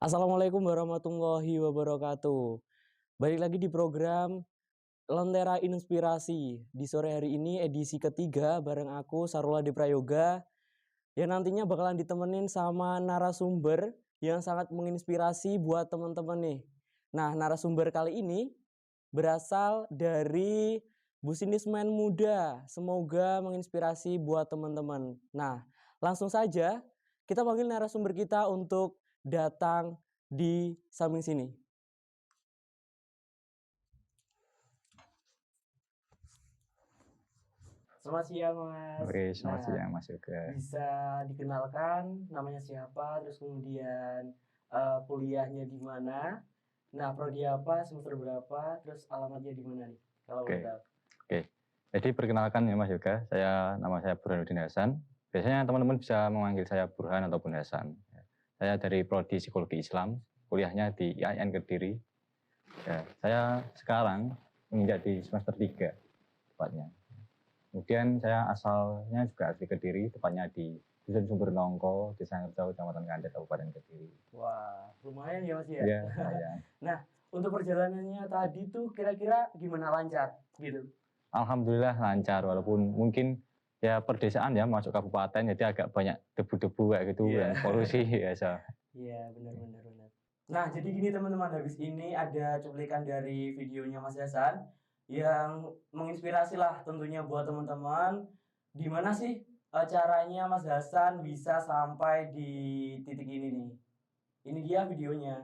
Assalamualaikum warahmatullahi wabarakatuh. Balik lagi di program Lentera Inspirasi. Di sore hari ini edisi ketiga bareng aku Sarula di Prayoga yang nantinya bakalan ditemenin sama narasumber yang sangat menginspirasi buat teman-teman nih. Nah, narasumber kali ini berasal dari businessman muda. Semoga menginspirasi buat teman-teman. Nah, langsung saja kita panggil narasumber kita untuk datang di samping sini. Selamat siang Mas. Oke, selamat siang Mas Yoga. Bisa dikenalkan namanya siapa, terus kemudian kuliahnya di mana, nah prodi apa, semester berapa, terus alamatnya di mana nih? Kalau Oke. boleh tahu. Oke, jadi perkenalkan ya Mas Yoga, nama saya Burhanuddin Hasan. Biasanya teman-teman bisa memanggil saya Burhan ataupun Hasan. Saya dari prodi Psikologi Islam, kuliahnya di IAIN Kediri. Ya, saya sekarang menginjak di semester 3 tepatnya. Kemudian saya asalnya juga asli Kediri, tepatnya di Dusun Sumber Nongko, Desa Ngerjau, Kecamatan Kandet, Kabupaten Kediri. Wah, lumayan ya Mas ya. Iya, lumayan. Nah, untuk perjalanannya tadi tuh kira-kira gimana, lancar gitu? Alhamdulillah lancar, walaupun mungkin ya perdesaan ya masuk kabupaten jadi agak banyak debu-debu kayak gitu dan polusi biasa. Iya, benar. Nah, jadi gini teman-teman, habis ini ada cuplikan dari videonya Mas Hasan yang menginspirasi lah tentunya buat teman-teman. Di mana sih caranya Mas Hasan bisa sampai di titik ini nih? Ini dia videonya.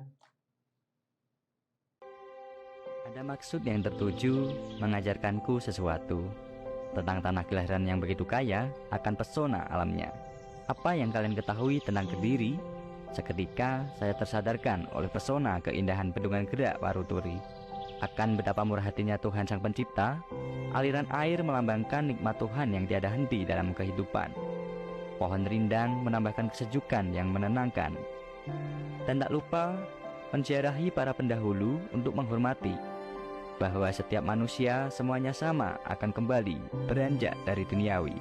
Ada maksud yang tertuju mengajarkanku sesuatu tentang tanah kelahiran yang begitu kaya akan pesona alamnya. Apa yang kalian ketahui tentang Kediri? Seketika saya tersadarkan oleh pesona keindahan bendungan gerak Waruturi. Akan betapa murah hatinya Tuhan Sang Pencipta. Aliran air melambangkan nikmat Tuhan yang tiada henti dalam kehidupan. Pohon rindang menambahkan kesejukan yang menenangkan. Dan tak lupa menziarahi para pendahulu untuk menghormati bahwa setiap manusia semuanya sama akan kembali beranjak dari duniawi.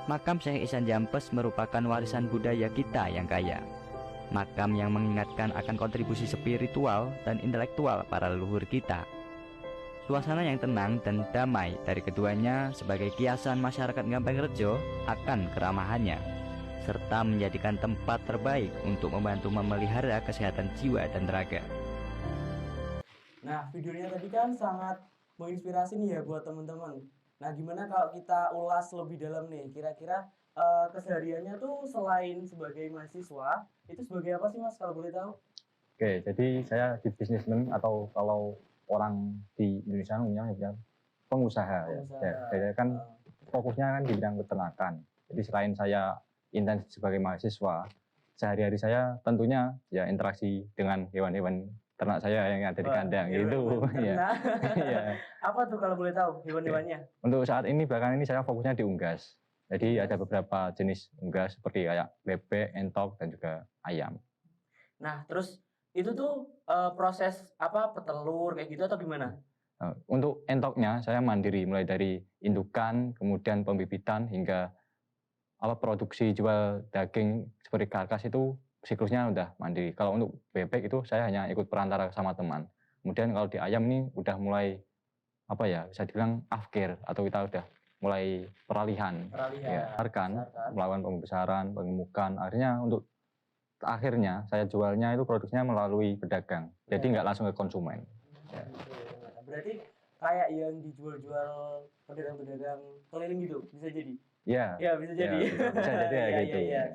Makam Syekh Ihsan Jampes merupakan warisan budaya kita yang kaya. Makam yang mengingatkan akan kontribusi spiritual dan intelektual para leluhur kita. Suasana yang tenang dan damai dari keduanya sebagai kiasan masyarakat Gampengrejo akan keramahannya, serta menjadikan tempat terbaik untuk membantu memelihara kesehatan jiwa dan raga. Nah, videonya tadi kan sangat menginspirasi nih ya buat teman-teman. Nah, gimana kalau kita ulas lebih dalam nih? Kira-kira kesehariannya tuh selain sebagai mahasiswa, itu sebagai apa sih Mas kalau boleh tahu? Oke, jadi saya di bisnismen atau kalau orang di Indonesia namanya ya pengusaha. Ya. Saya kan fokusnya kan di bidang peternakan. Jadi selain saya intens sebagai mahasiswa, sehari-hari saya tentunya ya interaksi dengan hewan-hewan ternak saya yang ada di kandang gitu. Ya. Apa tuh kalau boleh tahu hewan-hewannya? Untuk saat ini bahkan ini saya fokusnya di unggas. Jadi ada beberapa jenis unggas seperti kayak bebek, entok dan juga ayam. Nah, terus itu tuh proses apa, petelur kayak gitu atau gimana? Untuk entoknya saya mandiri mulai dari indukan, kemudian pembibitan hingga produksi jual daging seperti karkas itu siklusnya udah mandiri. Kalau untuk bebek itu saya hanya ikut perantara sama teman. Kemudian kalau di ayam ini udah mulai bisa dibilang afkir atau kita udah mulai peralihan. Ya, melakukan pembesaran, pengemukan. Akhirnya saya jualnya itu produksinya melalui pedagang. Jadi nggak langsung ke konsumen. Ya. Berarti kayak yang dijual-jual pedagang-pedagang keliling gitu, bisa jadi? Ya. Ya, bisa jadi. Bisa jadi ya gitu. Ya.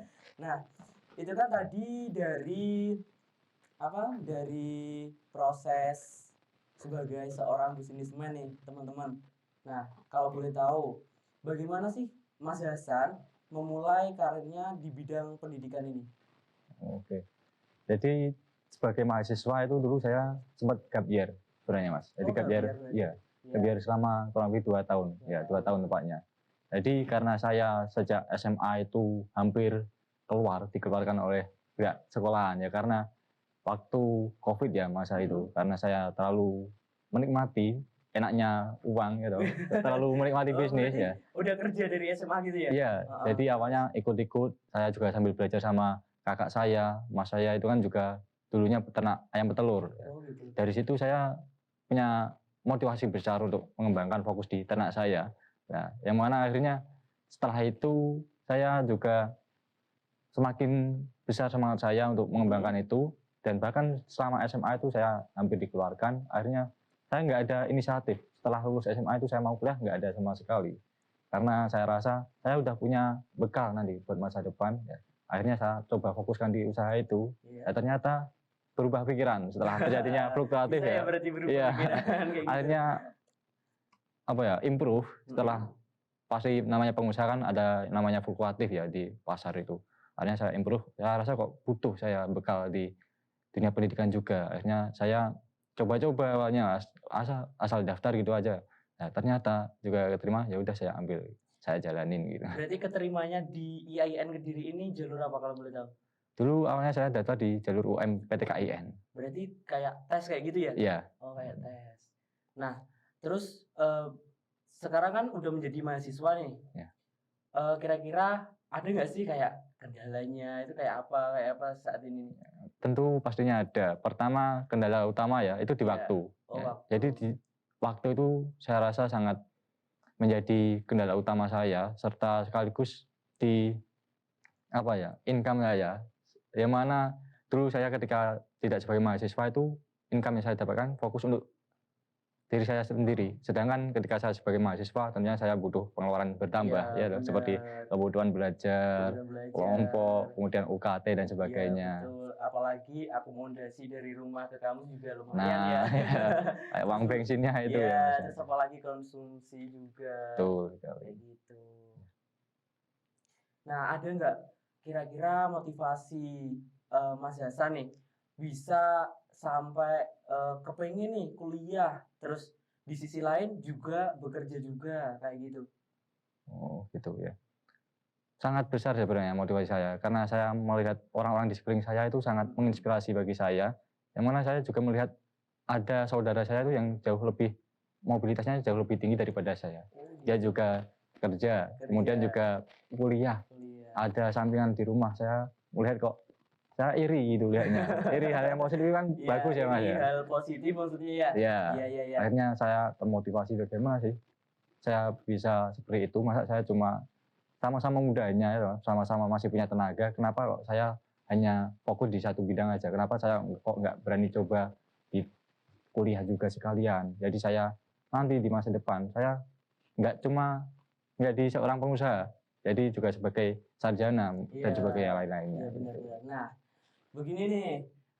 Nah, itu kan tadi dari proses sebagai seorang businessman nih, teman-teman. Nah, kalau boleh tahu, bagaimana sih Mas Hasan memulai karirnya di bidang pendidikan ini? Oke. Jadi sebagai mahasiswa itu dulu saya sempat gap year sebenarnya Mas. Jadi gap year selama kurang lebih 2 tahun. Ya, 2 tahun tepatnya. Jadi karena saya sejak SMA itu hampir dikeluarkan oleh pihak sekolahan ya karena waktu COVID ya masa itu karena saya terlalu menikmati enaknya uang gitu, terlalu menikmati bisnis ya. Udah kerja dari SMA gitu ya? Iya, jadi awalnya ikut-ikut, saya juga sambil belajar sama kakak saya, mas saya itu kan juga dulunya peternak ayam petelur. Oh gitu. Dari situ saya punya motivasi besar untuk mengembangkan fokus di ternak saya. Nah, yang mana akhirnya setelah itu saya juga semakin besar semangat saya untuk mengembangkan itu, dan bahkan selama SMA itu saya hampir dikeluarkan. Akhirnya saya nggak ada inisiatif. Setelah lulus SMA itu saya mau kuliah nggak ada sama sekali. Karena saya rasa saya udah punya bekal nanti buat masa depan. Ya. Akhirnya saya coba fokuskan di usaha itu. Iya. Ya, ternyata berubah pikiran setelah terjadinya fluktuatif Bisa ya. berarti berubah Iya. pikiran kayak gitu. Akhirnya apa ya, improve setelah pasti namanya pengusaha kan ada namanya fluktuatif ya di pasar itu. Akhirnya saya improve, saya rasa kok butuh saya bekal di dunia pendidikan juga. Akhirnya saya coba-coba awalnya asal daftar gitu aja. Nah, ternyata juga keterima, ya udah saya ambil, saya jalanin gitu. Berarti keterimanya di IAIN Kediri ini jalur apa kalau boleh tahu? Dulu awalnya saya daftar di jalur UM PTKIN. Berarti kayak tes kayak gitu ya? Iya. Oh kayak tes. Nah terus sekarang kan udah menjadi mahasiswa nih. Ya. Kira-kira ada nggak sih kayak kendalanya itu kayak apa saat ini? Tentu pastinya ada. Pertama kendala utama ya itu di Iya. waktu. Oh, Ya. waktu. Jadi di waktu itu saya rasa sangat menjadi kendala utama saya, serta sekaligus di apa ya, income saya. Yang mana dulu saya ketika tidak sebagai mahasiswa itu income yang saya dapatkan fokus untuk diri saya sendiri. Sedangkan ketika saya sebagai mahasiswa tentunya saya butuh pengeluaran bertambah ya, benar. seperti kebutuhan belajar, kelompok, kemudian UKT dan sebagainya. Iya, betul. Apalagi akomodasi dari rumah ke kampus juga lumayan Nah, ya. ya, kayak uang bensinnya itu Iya, ya. terus apalagi konsumsi juga. Betul sekali. Kayak gitu. Nah, ada nggak kira-kira motivasi Mas Hasan nih bisa sampai kepengen nih kuliah, terus di sisi lain juga bekerja juga kayak gitu? Oh, gitu ya. Sangat besar sebenarnya motivasi saya, karena saya melihat orang-orang di sekeliling saya itu sangat menginspirasi bagi saya. Yang mana saya juga melihat ada saudara saya itu yang jauh lebih mobilitasnya jauh lebih tinggi daripada saya. Dia juga kerja, kemudian juga kuliah. Ada sampingan di rumah, saya melihat kok saya iri gitu lihatnya. Iri hal yang positif kan bagus ya Mas ya. Hal positif maksudnya ya. Iya. Iya. Akhirnya saya termotivasi bagaimana sih saya bisa seperti itu. Masa saya cuma sama-sama mudanya ya, sama-sama masih punya tenaga, kenapa kok saya hanya fokus di satu bidang aja? Kenapa saya kok nggak berani coba di kuliah juga sekalian? Jadi saya nanti di masa depan saya nggak cuma menjadi seorang pengusaha, jadi juga sebagai sarjana dan sebagai yang lain-lainnya. Iya benar-benar. Nah, begini nih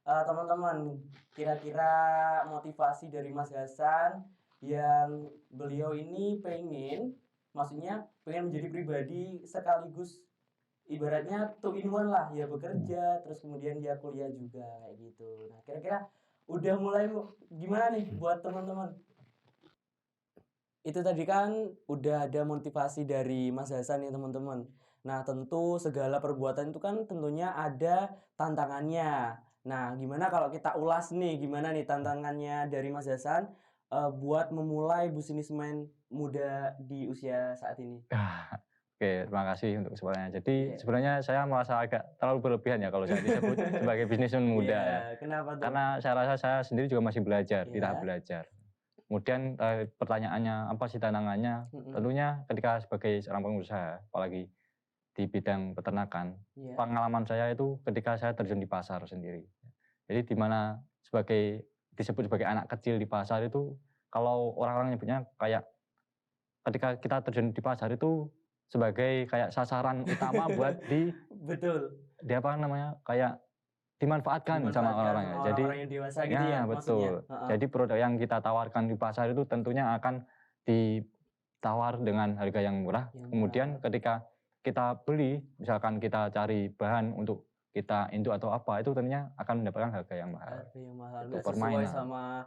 teman-teman, kira-kira motivasi dari Mas Hasan yang beliau ini maksudnya pengen menjadi pribadi sekaligus ibaratnya two in one lah, ya bekerja terus kemudian ya kuliah juga kayak gitu. Nah, kira-kira udah mulai gimana nih buat teman-teman? Itu tadi kan udah ada motivasi dari Mas Hasan ya teman-teman. Nah, tentu segala perbuatan itu kan tentunya ada tantangannya. Nah, gimana kalau kita ulas nih, gimana nih tantangannya dari Mas Hasan buat memulai bisnismen muda di usia saat ini? Oke, terima kasih untuk kesempatannya. Jadi sebenarnya saya merasa agak terlalu berlebihan ya kalau saya disebut sebagai bisnismen muda ya. Kenapa tuh? Karena saya rasa saya sendiri juga masih belajar, di tahap belajar. Kemudian pertanyaannya apa sih tantangannya? Tentunya ketika sebagai seorang pengusaha, apalagi di bidang peternakan, pengalaman saya itu ketika saya terjun di pasar sendiri. Jadi di mana disebut sebagai anak kecil di pasar itu, kalau orang-orang nyebutnya kayak ketika kita terjun di pasar itu sebagai kayak sasaran utama buat di apa namanya, kayak dimanfaatkan sama orang-orang ya. Jadi yang dewasa gitu ya, betul. Jadi produk yang kita tawarkan di pasar itu tentunya akan ditawar dengan harga yang murah. Kemudian ketika kita beli, misalkan kita cari bahan untuk kita induk atau apa, itu tentunya akan mendapatkan harga yang mahal. Itu sesuai sama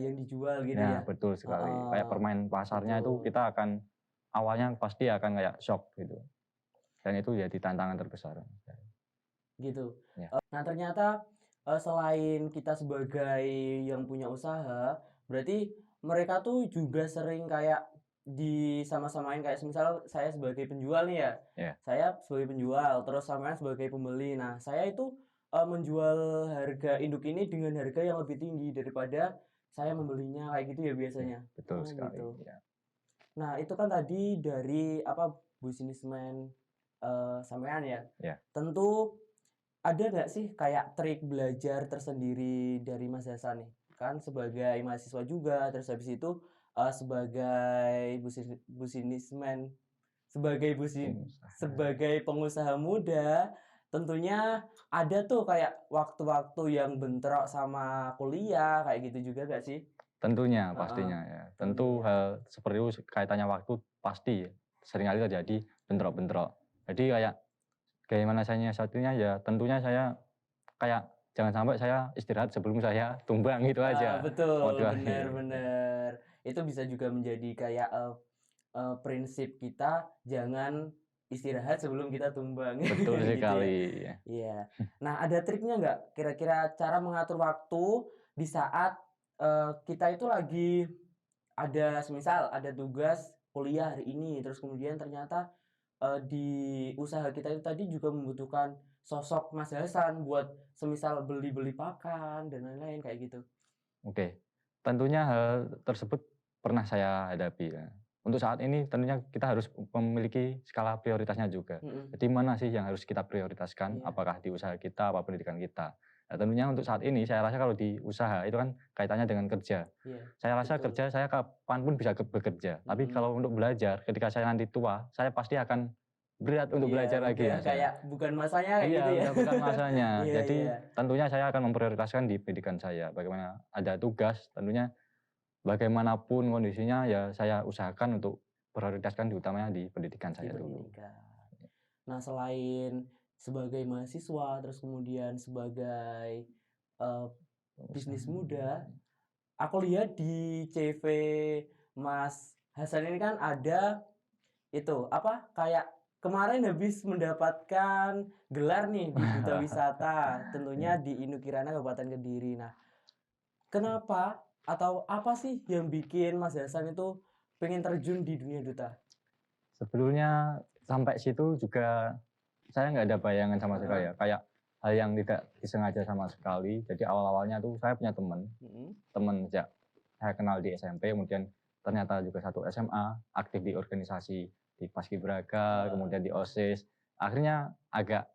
yang dijual gitu ya. Betul sekali. Kayak permain pasarnya itu kita akan awalnya pasti akan kayak shock gitu. Dan itu jadi tantangan terbesar. Gitu. Nah, ternyata selain kita sebagai yang punya usaha, berarti mereka tuh juga sering kayak disama-samain, kayak misal saya sebagai penjual nih ya. Saya sebagai penjual, terus sampean sebagai pembeli. Nah, saya itu menjual harga induk ini dengan harga yang lebih tinggi daripada saya membelinya kayak gitu ya biasanya. Betul Oh, sekali. gitu. Ya. Nah, itu kan tadi dari businessman sampean ya. Ya. Tentu ada nggak sih kayak trik belajar tersendiri dari Mas Hasan nih? Kan sebagai mahasiswa juga, terus habis itu sebagai businessman, sebagai pengusaha muda, tentunya ada tuh kayak waktu-waktu yang bentrok sama kuliah kayak gitu juga gak sih? Tentunya, Heeh, pastinya ya. Tentu tentunya. hal seperti itu kaitannya waktu pasti seringkali terjadi bentrok-bentrok. Jadi kayak bagaimana saya nyiasatinya ya tentunya saya kayak jangan sampai saya istirahat sebelum saya tumbang gitu aja. Betul, Motivasi. benar. Itu bisa juga menjadi kayak prinsip kita jangan istirahat sebelum kita tumbang Betul gitu ya. sekali. Iya. Nah, ada triknya nggak kira-kira cara mengatur waktu di saat kita itu lagi ada semisal ada tugas kuliah hari ini, terus kemudian ternyata di usaha kita itu tadi juga membutuhkan sosok Mas Hasan buat semisal beli-beli pakan dan lain-lain kayak gitu. Oke. Tentunya hal tersebut pernah saya hadapi ya. Untuk saat ini tentunya kita harus memiliki skala prioritasnya juga. Mhm. Jadi mana sih yang harus kita prioritaskan, Iya. apakah di usaha kita, apa pendidikan kita. Nah, tentunya untuk saat ini saya rasa kalau di usaha itu kan kaitannya dengan kerja. Iya, Saya rasa betul. kerja saya kapanpun bisa bekerja. Tapi kalau untuk belajar, ketika saya nanti tua, saya pasti akan berat untuk Iya, belajar lagi udah Mas ya. kayak bukan masanya kayak Iya, gitu ya. udah bukan masanya. Iya, Jadi iya. tentunya saya akan memprioritaskan di pendidikan saya. Bagaimana ada tugas, tentunya bagaimanapun kondisinya ya saya usahakan untuk prioritaskan utamanya di pendidikan Di saya dulu. pendidikan. Nah, selain sebagai mahasiswa, terus kemudian sebagai bisnis muda, aku lihat di CV Mas Hasan ini kan ada itu apa kayak kemarin habis mendapatkan gelar nih di Duta Wisata, tentunya di Induk Kirana Kabupaten Kediri. Nah, kenapa atau apa sih yang bikin Mas Hasan itu pengen terjun di dunia duta? Sebetulnya sampai situ juga saya nggak ada bayangan sama sekali ya. Kayak hal yang tidak disengaja sama sekali. Jadi awal-awalnya tuh saya punya teman sejak saya kenal di SMP, kemudian ternyata juga satu SMA, aktif di organisasi di Paskibraka, kemudian di OSIS. Akhirnya agak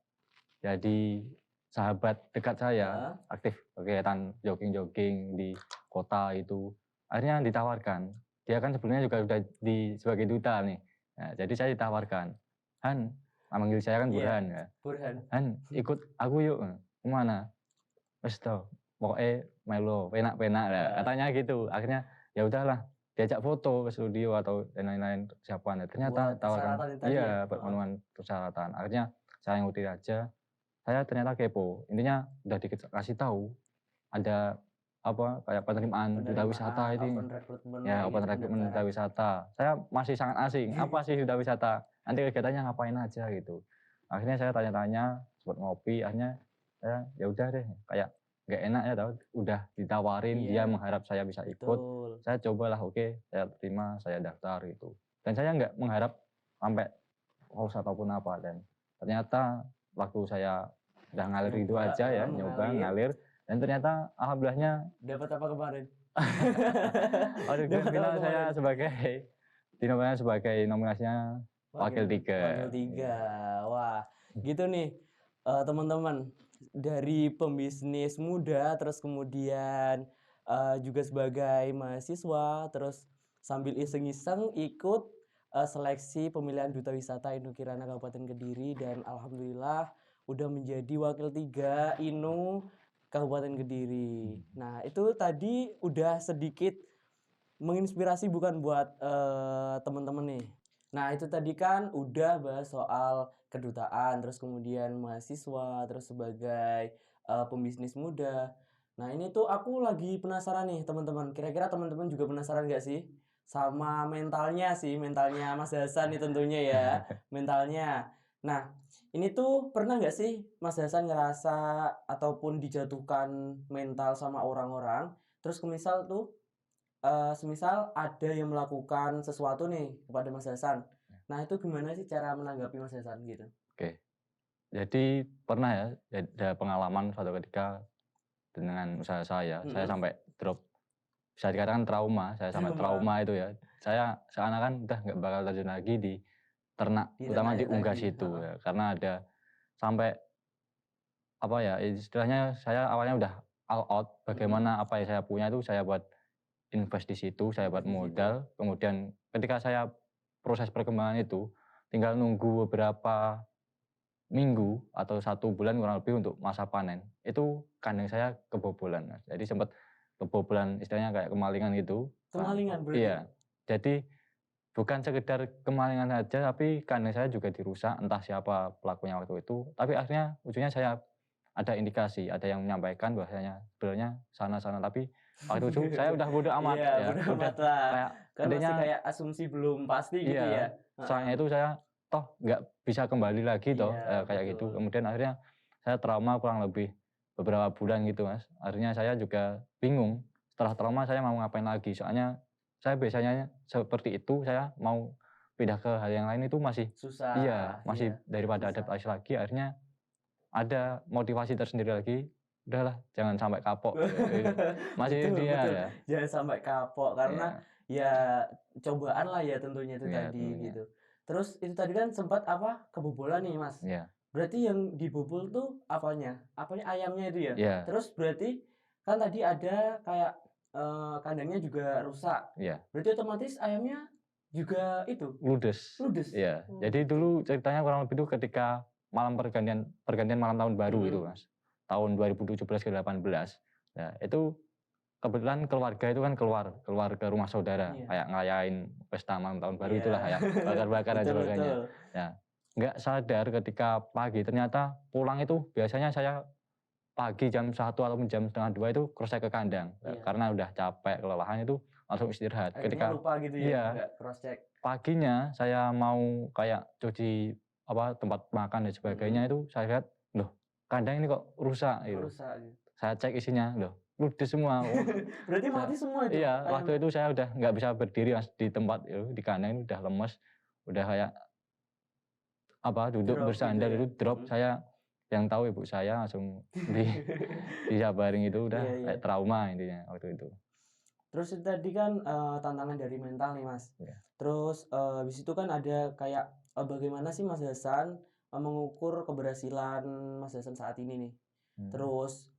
jadi sahabat dekat saya, aktif kegiatan jogging-jogging di kota itu. Akhirnya ditawarkan. Dia kan sebelumnya juga udah sebagai duta nih. Nah, jadi saya ditawarkan, Han, manggil saya kan Burhan ya. Burhan. Han, ikut aku yuk. Kemana? Wes toh, pokoknya melo, penak-penak lah. Katanya gitu. Akhirnya ya udahlah, diajak foto ke studio atau dan lain-lain persiapan. Ternyata Buat tawarkan, persyaratan tadi iya, buat memenuhi persyaratan. Akhirnya saya ngikutin aja. Saya ternyata kepo. Intinya udah dikasih tahu ada apa kayak penerimaan duta wisata ini. Ya, open rekrutmen duta wisata. Saya masih sangat asing. Apa sih duta wisata? Nanti kegiatannya ngapain aja gitu. Akhirnya saya tanya-tanya, sempat ngopi. Akhirnya saya ya udah deh, kayak nggak enak ya, tahu udah ditawarin, dia mengharap saya bisa ikut. Saya cobalah, oke, saya terima, saya daftar gitu. Dan saya nggak mengharap sampai lolos ataupun apa. Dan ternyata waktu saya udah ngalir itu aja ya, nyoba ngalir. Dan ternyata alhamdulillahnya dapat apa kemarin? Grand final saya dinominasi sebagai nominasinya wakil 3. Wakil 3. Wah, gitu nih teman-teman, dari pembisnis muda terus kemudian juga sebagai mahasiswa, terus sambil iseng-iseng ikut seleksi pemilihan Duta Wisata Induk Kirana Kabupaten Kediri dan alhamdulillah udah menjadi wakil 3 INU Kabupaten Kediri. Nah, itu tadi udah sedikit menginspirasi bukan buat teman-teman nih. Nah, itu tadi kan udah bahas soal kedutaan, terus kemudian mahasiswa, terus sebagai pembisnis muda. Nah, ini tuh aku lagi penasaran nih teman-teman. Kira-kira teman-teman juga penasaran gak sih sama mentalnya Mas Hasan nih tentunya ya, mentalnya. Nah, ini tuh pernah nggak sih Mas Hasan ngerasa ataupun dijatuhkan mental sama orang-orang, terus semisal semisal ada yang melakukan sesuatu nih kepada Mas Hasan. Nah, itu gimana sih cara menanggapi Mas Hasan gitu? Oke. Jadi pernah ya, ada pengalaman suatu ketika dengan usaha saya sampai drop. Bisa dikatakan trauma, saya sampai trauma itu ya. Saya seakan-akan udah nggak bakal terjun lagi di ternak, terutama di unggas itu ya. Karena ada sampai apa ya, istilahnya saya awalnya udah all out, bagaimana apa yang saya punya itu saya buat invest di situ, saya buat modal. Kemudian ketika saya proses perkembangan itu, tinggal nunggu beberapa minggu atau 1 bulan kurang lebih untuk masa panen, itu kandang saya kebobolan, Mas. Jadi sempat kebobolan, istilahnya kayak kemalingan gitu. Kemalingan berarti? Iya. Jadi bukan sekedar kemalingan saja, tapi kandang saya juga dirusak, entah siapa pelakunya waktu itu. Tapi akhirnya ujungnya saya ada indikasi, ada yang menyampaikan bahwasanya sebenarnya sana-sana, tapi waktu itu saya udah bodo amat Iya, ya. bodo Udah amat lah. kayak Kan masih intinya kayak asumsi belum pasti gitu ya. iya, soalnya itu saya toh nggak bisa kembali lagi toh, Iya, kayak gitu. betul. Kemudian akhirnya saya trauma kurang lebih beberapa bulan gitu, Mas. Akhirnya saya juga bingung, setelah trauma saya mau ngapain lagi, soalnya saya biasanya seperti itu, saya mau pindah ke hal yang lain itu masih Susah. iya, masih Iya, daripada susah. adaptasi lagi, akhirnya ada motivasi tersendiri lagi, udahlah jangan sampai kapok, gitu. Masih Betul, intinya betul. ya. Jangan sampai kapok karena Iya, ya cobaan lah ya tentunya itu iya tadi tentunya. gitu. Terus itu tadi kan sempat apa? Kebobolan nih, Mas. Iya, Berarti yang dibobol tuh apanya? Apanya ayamnya itu ya? iya, Terus berarti kan tadi ada kayak kandangnya juga rusak. iya. Berarti otomatis ayamnya juga itu Ludes. ludes. Iya. Oh, Jadi gitu. dulu ceritanya kurang lebih itu ketika malam pergantian malam tahun baru itu, Mas. Tahun 2017 ke 18. Nah, itu kebetulan keluarga itu kan keluar ke rumah saudara, Iya. kayak ngerayain pesta malam tahun baru Iya. itulah ya, bakar-bakar dan Betul, sebagainya. betul. Ya, nggak sadar ketika pagi ternyata pulang itu biasanya saya pagi jam 1 ataupun jam setengah 2 itu cross check ke kandang. Iya. Karena udah capek, kelelahan itu langsung istirahat. Akhirnya Ketika lupa gitu ya, iya, nggak cross check. paginya saya mau kayak cuci apa tempat makan dan sebagainya itu saya lihat, loh kandang ini kok rusak gitu. Rusak gitu. Saya cek isinya, loh ludes semua. Wah, Berarti mati semua itu iya, ayam? waktu itu saya udah nggak bisa berdiri, Mas, di tempat itu, di kandang ini udah lemes, udah kayak apa duduk Drop bersandar gitu ya? itu drop. Saya yang tahu ibu saya langsung disabarin itu udah Iya, iya. kayak trauma intinya waktu itu. Terus itu tadi kan tantangan dari mental nih, Mas. Iya. Terus habis itu kan ada kayak bagaimana sih Mas Hasan mengukur keberhasilan Mas Hasan saat ini nih. Terus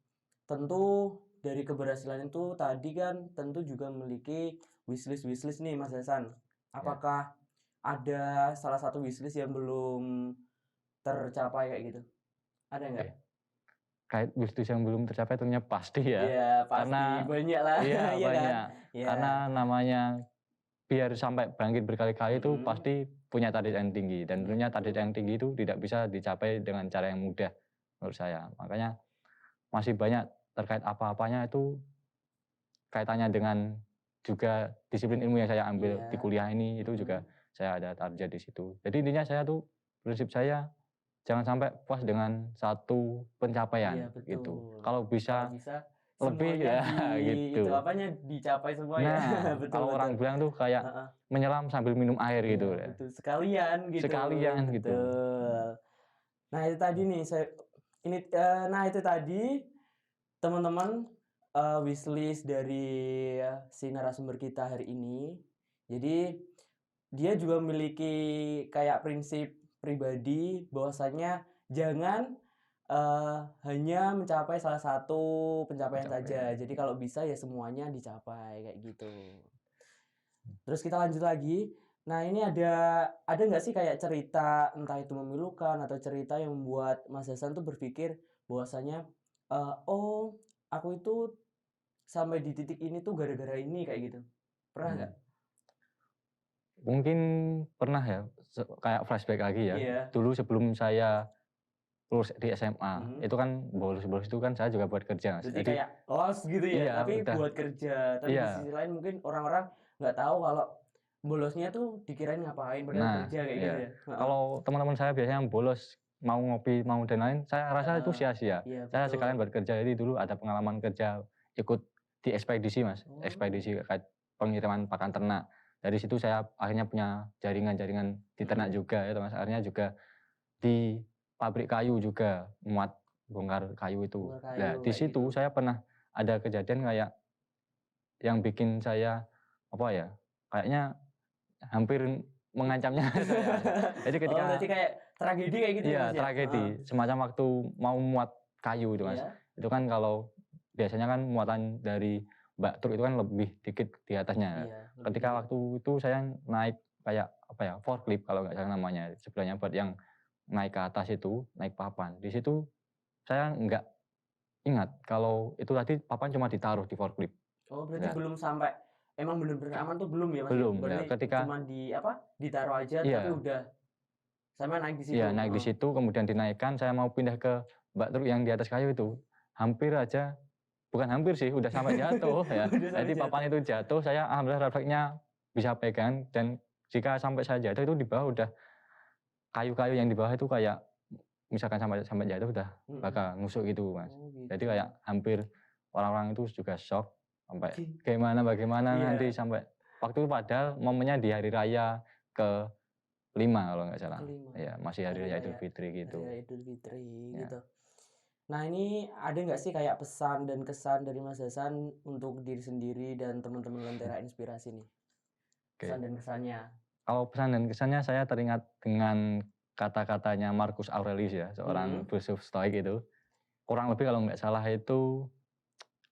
tentu dari keberhasilan itu tadi kan tentu juga memiliki wishlist nih Mas Hasan. Apakah ada salah satu wishlist yang belum tercapai kayak gitu? Ada nggak? Kayak wishlist yang belum tercapai tentunya pasti ya. Iya, pasti Karena banyak lah. iya Iya kan? banyak. Iya. Karena namanya biar sampai bangkit berkali-kali itu pasti punya target yang tinggi, dan tentunya target yang tinggi itu tidak bisa dicapai dengan cara yang mudah menurut saya. Makanya masih banyak terkait apa-apanya itu kaitannya dengan juga disiplin ilmu yang saya ambil di kuliah ini, itu juga saya ada target di situ. Jadi intinya saya tuh prinsip saya jangan sampai puas dengan satu pencapaian. Iya, betul. Gitu. Kalau bisa lebih semuanya ya gitu. Itu apanya dicapai semua ya. Nah, Betul, kalau orang bilang tuh kayak menyelam sambil minum air gitu ya. betul. Sekalian gitu. Sekalian gitu. Betul. Nah, itu tadi nih nah itu tadi teman-teman wishlist dari si narasumber kita hari ini. Jadi dia juga memiliki kayak prinsip pribadi bahwasanya jangan hanya mencapai salah satu pencapaian saja. Jadi kalau bisa ya semuanya dicapai kayak gitu. Terus kita lanjut lagi. Nah, ini ada nggak sih kayak cerita entah itu memilukan atau cerita yang membuat Mas Hasan tuh berpikir bahwasanya oh, aku itu sampai di titik ini tuh gara-gara ini kayak gitu. Pernah nggak? Mungkin pernah ya, kayak flashback lagi ya. Iya. Dulu sebelum saya lulus di SMA, itu kan bolos-bolos itu kan saya juga buat kerja, Mas. Jadi kayak los gitu ya, iya, tapi udah. buat kerja. Tapi di sisi lain mungkin orang-orang nggak tahu kalau bolosnya tuh dikirain ngapain padahal kerja kayak gitu ya. Kalau teman-teman saya biasanya yang bolos mau ngopi, mau dan lain, saya rasa itu sia-sia. Iya, Saya betul. sekalian buat kerja. Jadi dulu ada pengalaman kerja ikut di ekspedisi, Mas. Ekspedisi kayak pengiriman pakan ternak. Dari situ saya akhirnya punya jaringan-jaringan di ternak juga ya, Mas. Akhirnya juga di pabrik kayu juga, muat bongkar kayu itu. Bongkar Nah, kayu di kayak situ gitu. saya pernah ada kejadian kayak yang bikin saya apa ya? Kayaknya hampir mengancamnya saya. Jadi Oh, ketika berarti kayak tragedi kayak gitu ya, iya, Mas, ya? tragedi semacam waktu mau muat kayu itu, Mas. Iya. Itu kan kalau biasanya kan muatan dari bak truk itu kan lebih dikit di atasnya. Iya, Ketika lebih. waktu itu saya naik kayak apa ya, forklift kalau nggak salah namanya, sebelahnya buat yang naik ke atas itu, naik papan. Di situ saya nggak ingat kalau itu tadi papan cuma ditaruh di forklift. Oh, berarti Ya, belum sampai emang bener-bener aman tuh belum ya, Mas, ya? belum. Ya, Berarti ketika cuman ditaruh aja tapi iya, udah sampai naik di situ? iya naik di Heeh. situ kemudian dinaikkan, saya mau pindah ke bak truk yang di atas kayu itu, hampir aja bukan hampir sih, udah sampai jatuh ya. Udah sampai Jadi papan jatuh. itu jatuh, saya alhamdulillah refleksnya bisa pegang dan jika sampai saya jatuh itu di bawah udah kayu-kayu yang di bawah itu kayak misalkan sampai sampai jatuh udah Mhm. bakal nusuk gitu, Mas. Oh, Jadi gitu. kayak hampir orang-orang itu juga shock sampai Oke. bagaimana nanti Iya, sampai waktu itu padahal momennya di hari raya ke-5 kalau nggak salah. kelima. Ya, masih hari Hari raya Idul Raya Fitri Hari gitu. Raya Idul Fitri Ya. gitu. Nah, ini ada nggak sih kayak pesan dan kesan dari Mas Hasan untuk diri sendiri dan teman-teman Lentera Inspirasi nih? Oke. Pesan dan kesannya. Kalau pesan dan kesannya saya teringat dengan kata-katanya Marcus Aurelius ya, seorang Mhm. filsuf Stoik itu. Kurang lebih kalau nggak salah itu,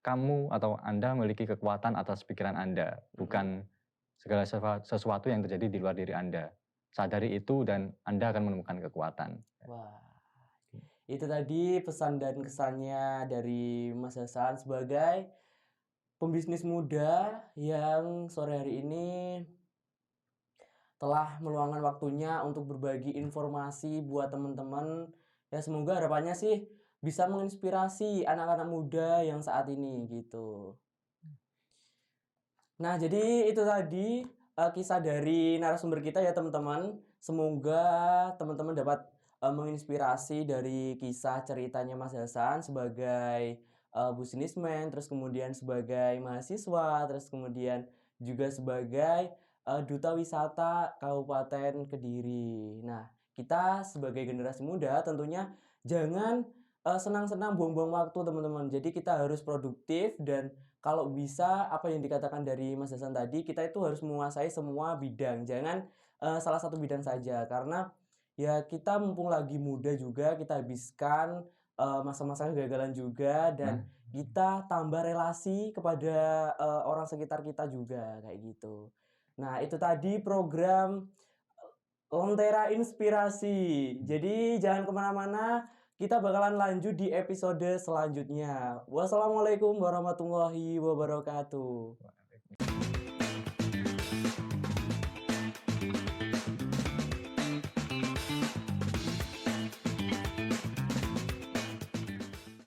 kamu atau Anda memiliki kekuatan atas pikiran Anda, Mhm. bukan segala sesuatu yang terjadi di luar diri Anda. Sadari itu dan Anda akan menemukan kekuatan. Wah, itu tadi pesan dan kesannya dari Mas Hasan sebagai pembisnis muda yang sore hari ini telah meluangkan waktunya untuk berbagi informasi buat teman-teman. Ya semoga harapannya sih bisa menginspirasi anak-anak muda yang saat ini gitu. Nah, jadi itu tadi kisah dari narasumber kita ya teman-teman. Semoga teman-teman dapat menginspirasi dari kisah ceritanya Mas Hasan sebagai businessman, terus kemudian sebagai mahasiswa, terus kemudian juga sebagai duta wisata Kabupaten Kediri. Nah, kita sebagai generasi muda tentunya jangan senang-senang buang-buang waktu teman-teman. Jadi kita harus produktif dan kalau bisa apa yang dikatakan dari Mas Hasan tadi, kita itu harus menguasai semua bidang. Jangan salah satu bidang saja karena ya kita mumpung lagi muda juga, kita habiskan masa-masa kegagalan juga Nah, dan kita tambah relasi kepada orang sekitar kita juga kayak gitu. Nah, itu tadi program Lentera Inspirasi. Jadi jangan kemana-mana, kita bakalan lanjut di episode selanjutnya. Wassalamualaikum warahmatullahi wabarakatuh.